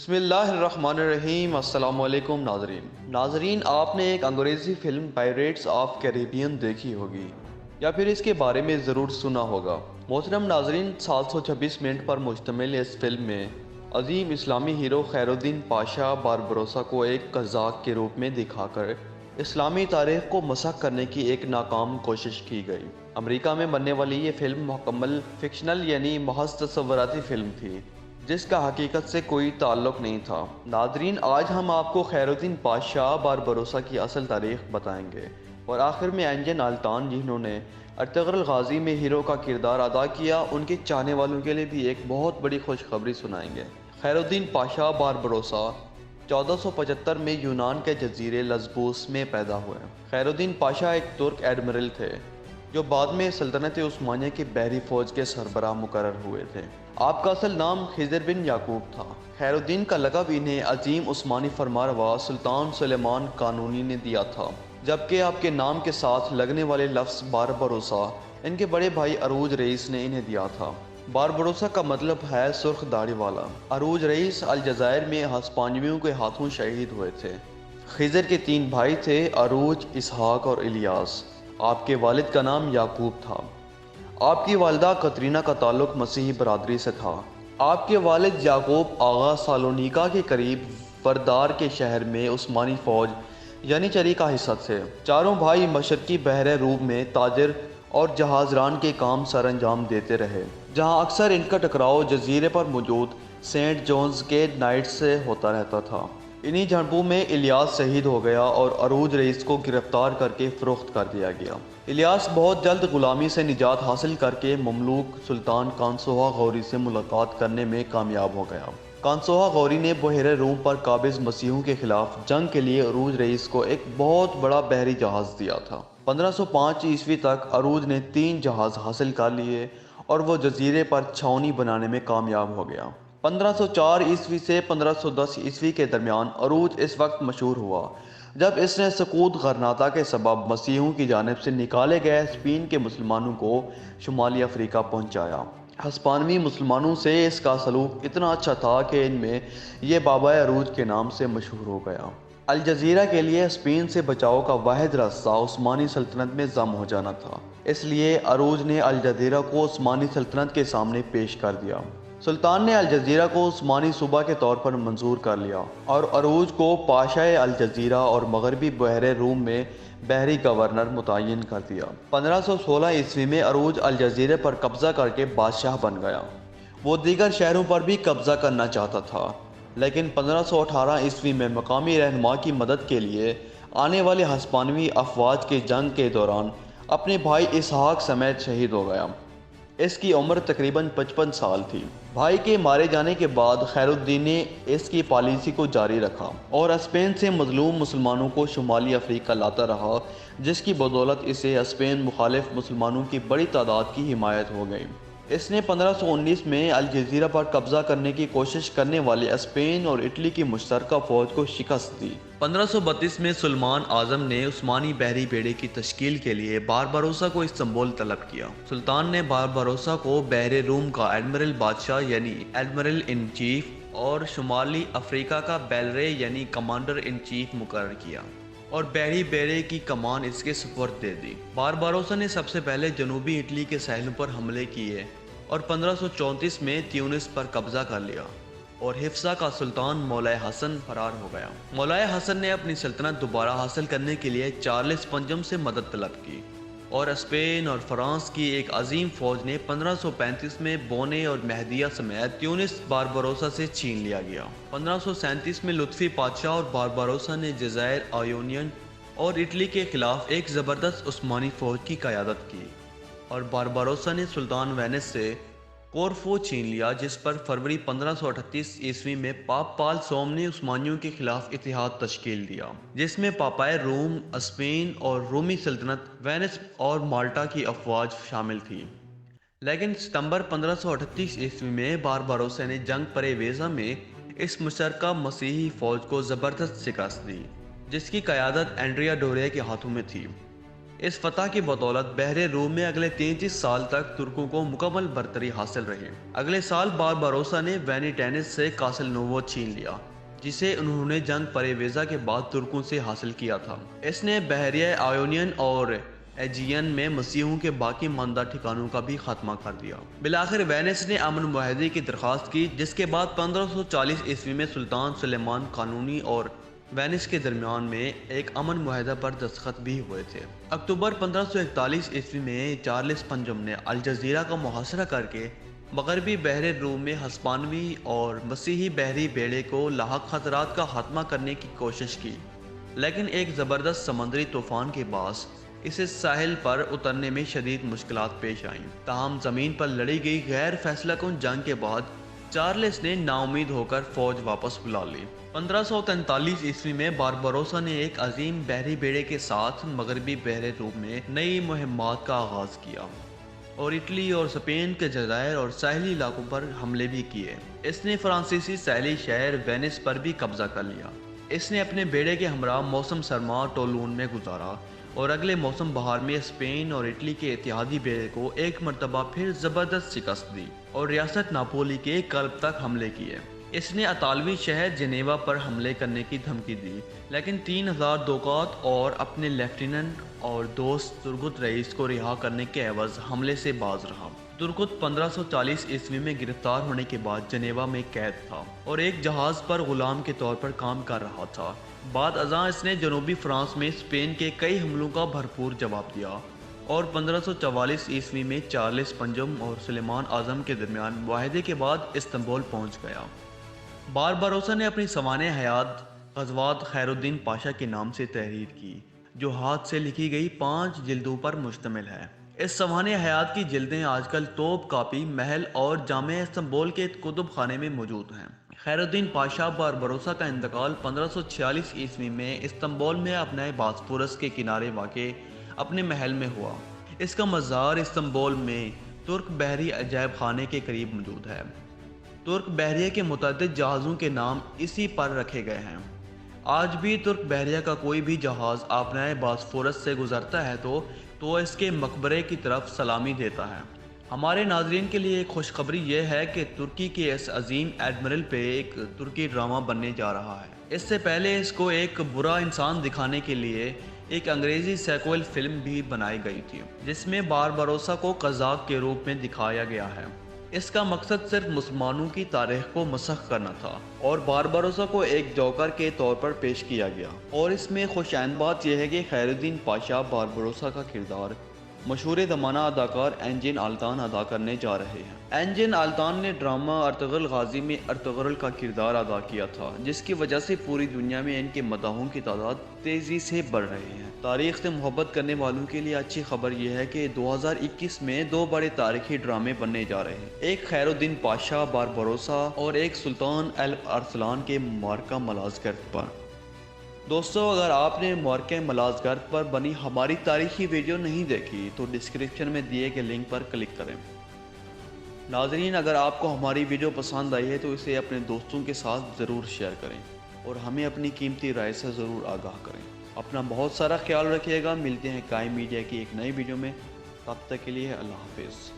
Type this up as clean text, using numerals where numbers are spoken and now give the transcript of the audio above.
بسم اللہ الرحمن الرحیم۔ السلام علیکم ناظرین، آپ نے ایک انگریزی فلم پائریٹس آف کیریبین دیکھی ہوگی یا پھر اس کے بارے میں ضرور سنا ہوگا۔ محترم ناظرین، 726 منٹ پر مشتمل اس فلم میں عظیم اسلامی ہیرو خیرالدین پاشا باربروسا کو ایک قزاق کے روپ میں دکھا کر اسلامی تاریخ کو مسخ کرنے کی ایک ناکام کوشش کی گئی۔ امریکہ میں بننے والی یہ فلم مکمل فکشنل یعنی محض تصوراتی فلم تھی جس کا حقیقت سے کوئی تعلق نہیں تھا۔ ناظرین، آج ہم آپ کو خیرالدین پاشا باربروسا کی اصل تاریخ بتائیں گے اور آخر میں انجن آلتان جنہوں نے ارتغرل غازی میں ہیرو کا کردار ادا کیا ان کے چاہنے والوں کے لیے بھی ایک بہت بڑی خوشخبری سنائیں گے۔ خیرالدین پاشا باربروسا 1475 میں یونان کے جزیرے لزبوس میں پیدا ہوئے۔ خیرالدین پاشا ایک ترک ایڈمرل تھے جو بعد میں سلطنت عثمانیہ کی بحری فوج کے سربراہ مقرر ہوئے تھے۔ آپ کا اصل نام خضر بن یعقوب تھا۔ خیرالدین کا لقب انہیں عظیم عثمانی فرمانروا سلطان سلیمان قانونی نے دیا تھا، جبکہ آپ کے نام کے ساتھ لگنے والے لفظ باربروسا ان کے بڑے بھائی اروج رئیس نے انہیں دیا تھا۔ باربروسا کا مطلب ہے سرخ داڑھی والا۔ اروج رئیس الجزائر میں ہسپانویوں کے ہاتھوں شہید ہوئے تھے۔ خضر کے 3 بھائی تھے، اروج، اسحاق اور الیاس۔ آپ کے والد کا نام یعقوب تھا۔ آپ کی والدہ کترینا کا تعلق مسیحی برادری سے تھا۔ آپ کے والد یعقوب آغا سالونیکا کے قریب وردار کے شہر میں عثمانی فوج یعنی چری کا حصہ تھے۔ چاروں بھائی مشرقی بحر روم میں تاجر اور جہاز ران کے کام سر انجام دیتے رہے، جہاں اکثر ان کا ٹکراؤ جزیرے پر موجود سینٹ جونز کے نائٹس سے ہوتا رہتا تھا۔ انہی جھڑپوں میں الیاس شہید ہو گیا اور اروج رئیس کو گرفتار کر کے فروخت کر دیا گیا۔ الیاس بہت جلد غلامی سے نجات حاصل کر کے مملوک سلطان قانصوہا غوری سے ملاقات کرنے میں کامیاب ہو گیا۔ قانصوہا غوری نے بحیرہ روم پر قابض مسیحیوں کے خلاف جنگ کے لیے اروج رئیس کو ایک بہت بڑا بحری جہاز دیا تھا۔ 1505 عیسوی تک اروج نے 3 جہاز حاصل کر لیے اور وہ جزیرے پر چھاؤنی بنانے میں کامیاب ہو گیا۔ 1504 عیسوی سے 1510 عیسوی کے درمیان اروج اس وقت مشہور ہوا جب اس نے سقوط غرناطہ کے سبب مسیحیوں کی جانب سے نکالے گئے اسپین کے مسلمانوں کو شمالی افریقہ پہنچایا۔ ہسپانوی مسلمانوں سے اس کا سلوک اتنا اچھا تھا کہ ان میں یہ بابا اروج کے نام سے مشہور ہو گیا۔ الجزیرہ کے لیے اسپین سے بچاؤ کا واحد راستہ عثمانی سلطنت میں ضم ہو جانا تھا، اس لیے اروج نے الجزیرہ کو عثمانی سلطنت کے سامنے پیش کر دیا۔ سلطان نے الجزیرہ کو عثمانی صوبہ کے طور پر منظور کر لیا اور اروج کو پاشائے الجزیرہ اور مغربی بحیرہ روم میں بحری گورنر متعین کر دیا۔ 1516 عیسوی میں اروج الجزیرے پر قبضہ کر کے بادشاہ بن گیا۔ وہ دیگر شہروں پر بھی قبضہ کرنا چاہتا تھا، لیکن 1518 عیسوی میں مقامی رہنما کی مدد کے لیے آنے والے ہسپانوی افواج کے جنگ کے دوران اپنے بھائی اسحاق سمیت شہید ہو گیا۔ اس کی عمر تقریباً 55 سال تھی۔ بھائی کے مارے جانے کے بعد خیرالدین نے اس کی پالیسی کو جاری رکھا اور اسپین سے مظلوم مسلمانوں کو شمالی افریقہ لاتا رہا، جس کی بدولت اسے اسپین مخالف مسلمانوں کی بڑی تعداد کی حمایت ہو گئی۔ اس نے 1519 میں الجزیرہ پر قبضہ کرنے کی کوشش کرنے والے اسپین اور اٹلی کی مشترکہ فوج کو شکست دی۔ 1532 میں سلمان اعظم نے عثمانی بحری بیڑے کی تشکیل کے لیے باربروسا کو استنبول طلب کیا۔ سلطان نے باربروسا کو بحر روم کا ایڈمرل بادشاہ یعنی ایڈمرل ان چیف اور شمالی افریقہ کا بیلرے یعنی کمانڈر ان چیف مقرر کیا اور بحری بیڑے کی کمان اس کے سپرد دے دی۔ باربروسا نے سب سے پہلے جنوبی اٹلی کے ساحلوں پر حملے کیے اور 1534 میں تیونس پر قبضہ کر لیا اور حفصہ کا سلطان مولا حسن فرار ہو گیا۔ مولا حسن نے اپنی سلطنت دوبارہ حاصل کرنے کے لیے چارلس پنجم سے مدد طلب کی اور اسپین اور فرانس کی ایک عظیم فوج نے 1535 میں بونے اور مہدیہ سمیت تیونس باربروسا سے چھین لیا گیا۔ 1537 میں لطفی پادشاہ اور باربروسا نے جزائر آیونین اور اٹلی کے خلاف ایک زبردست عثمانی فوج کی قیادت کی اور باربروسا نے سلطان وینس سے کورفو چھین لیا، جس پر فروری 1538 عیسوی میں پاپ پال سوم نے عثمانیوں کے خلاف اتحاد تشکیل دیا، جس میں پاپائے روم، اسپین اور رومی سلطنت، وینس اور مالٹا کی افواج شامل تھی۔ لیکن ستمبر 1538 عیسوی میں باربروسا نے جنگ پریویزا میں اس مشترکہ مسیحی فوج کو زبردست شکست دی، جس کی قیادت اینڈریا ڈورے کے ہاتھوں میں تھی۔ اس فتح کی بدولت بحر روم میں اگلے 33 سال تک ترکوں کو مکمل برتری حاصل رہی۔ اگلے سال بارباروسا نے وینیٹینس سے کاسل نوو چھین لیا، جسے انہوں نے جنگ پریویزا کے بعد ترکوں سے حاصل کیا تھا۔ اس نے بحیرہ آیونین اور ایجین میں مسیحوں کے باقی ماندہ ٹھکانوں کا بھی خاتمہ کر دیا۔ بالآخر وینس نے امن معاہدے کی درخواست کی، جس کے بعد 1540 عیسوی میں سلطان سلیمان قانونی اور وینس کے درمیان میں ایک امن معاہدہ پر دستخط بھی ہوئے تھے۔ اکتوبر 1541 عیسوی میں چارلس پنجم نے الجزیرہ کا محاصرہ کر کے مغربی بحر روم میں ہسپانوی اور مسیحی بحری بیڑے کو لاحق خطرات کا خاتمہ کرنے کی کوشش کی، لیکن ایک زبردست سمندری طوفان کے باعث اسے ساحل پر اترنے میں شدید مشکلات پیش آئیں۔ تاہم زمین پر لڑی گئی غیر فیصلہ کن جنگ کے بعد چارلس نے نا امید ہو کر فوج واپس بلا لی۔ 1543 عیسوی میں بارباروسا نے ایک عظیم بحری بیڑے کے ساتھ مغربی بحر روم میں نئی مہمات کا آغاز کیا اور اٹلی اور اسپین کے جزائر اور ساحلی علاقوں پر حملے بھی کیے۔ اس نے فرانسیسی ساحلی شہر وینس پر بھی قبضہ کر لیا۔ اس نے اپنے بیڑے کے ہمراہ موسم سرما ٹولون میں گزارا اور اگلے موسم بہار میں اسپین اور اٹلی کے اتحادی بیڑے کو ایک مرتبہ پھر زبردست شکست دی اور ریاست ناپولی کے قلب تک حملے کیے۔ اس نے اطالوی شہر جنیوا پر حملے کرنے کی دھمکی دی، لیکن 3000 دوکات اور اپنے لیفٹیننٹ اور دوست ترگت رئیس کو رہا کرنے کے عوض حملے سے باز رہا۔ ترگت 1540 عیسوی میں گرفتار ہونے کے بعد جنیوا میں قید تھا اور ایک جہاز پر غلام کے طور پر کام کر رہا تھا۔ بعد ازاں اس نے جنوبی فرانس میں اسپین کے کئی حملوں کا بھرپور جواب دیا اور 1544 عیسوی میں چارلس پنجم اور سلیمان اعظم کے درمیان معاہدے کے بعد استنبول پہنچ گیا۔ بارباروسا نے اپنی سوانح حیات غزوات خیرالدین پاشا کے نام سے تحریر کی، جو ہاتھ سے لکھی گئی 5 جلدوں پر مشتمل ہے۔ اس سوانح حیات کی جلدیں آج کل توپ کاپی محل اور جامع استنبول کے کتب خانے میں موجود ہیں۔ خیرالدین پاشا بارباروسا کا انتقال 1546 عیسوی میں استنبول میں اپنے باسفورس کے کنارے واقع اپنے محل میں ہوا۔ اس کا مزار استنبول میں ترک بحری عجائب خانے کے قریب موجود ہے۔ ترک بحریہ کے متعدد جہازوں کے نام اسی پر رکھے گئے ہیں۔ آج بھی ترک بحریہ کا کوئی بھی جہاز اپنے باسفورس سے گزرتا ہے تو اس کے مقبرے کی طرف سلامی دیتا ہے۔ ہمارے ناظرین کے لیے ایک خوشخبری یہ ہے کہ ترکی کے اس عظیم ایڈمرل پہ ایک ترکی ڈرامہ بننے جا رہا ہے۔ اس سے پہلے اس کو ایک برا انسان دکھانے کے لیے ایک انگریزی سیکوئل فلم بھی بنائی گئی تھی، جس میں بارباروسا کو قزاق کے روپ میں دکھایا گیا ہے۔ اس کا مقصد صرف مسلمانوں کی تاریخ کو مسخ کرنا تھا اور بارباروسا کو ایک جوکر کے طور پر پیش کیا گیا۔ اور اس میں خوش آئند بات یہ ہے کہ خیرالدین پاشا بارباروسا کا کردار مشہور زمانہ اداکار انجن آلتان ادا کرنے جا رہے ہیں۔ انجن آلتان نے ڈرامہ ارتغرل غازی میں ارتغرل کا کردار ادا کیا تھا، جس کی وجہ سے پوری دنیا میں ان کے مداحوں کی تعداد تیزی سے بڑھ رہی ہے۔ تاریخ سے محبت کرنے والوں کے لیے اچھی خبر یہ ہے کہ 2021 میں 2 بڑے تاریخی ڈرامے بننے جا رہے ہیں، ایک خیرالدین پاشا بارباروسا اور ایک سلطان ارسلان کے معرکہ ملازگرت پر۔ دوستو، اگر آپ نے معرکہ ملازگرت پر بنی ہماری تاریخی ویڈیو نہیں دیکھی تو ڈسکرپشن میں دیے گئے لنک پر کلک کریں۔ ناظرین، اگر آپ کو ہماری ویڈیو پسند آئی ہے تو اسے اپنے دوستوں کے ساتھ ضرور شیئر کریں اور ہمیں اپنی قیمتی رائے سے ضرور آگاہ کریں۔ اپنا بہت سارا خیال رکھیے گا۔ ملتے ہیں قائم میڈیا کی ایک نئی ویڈیو میں، تب تک کے لیے اللہ حافظ۔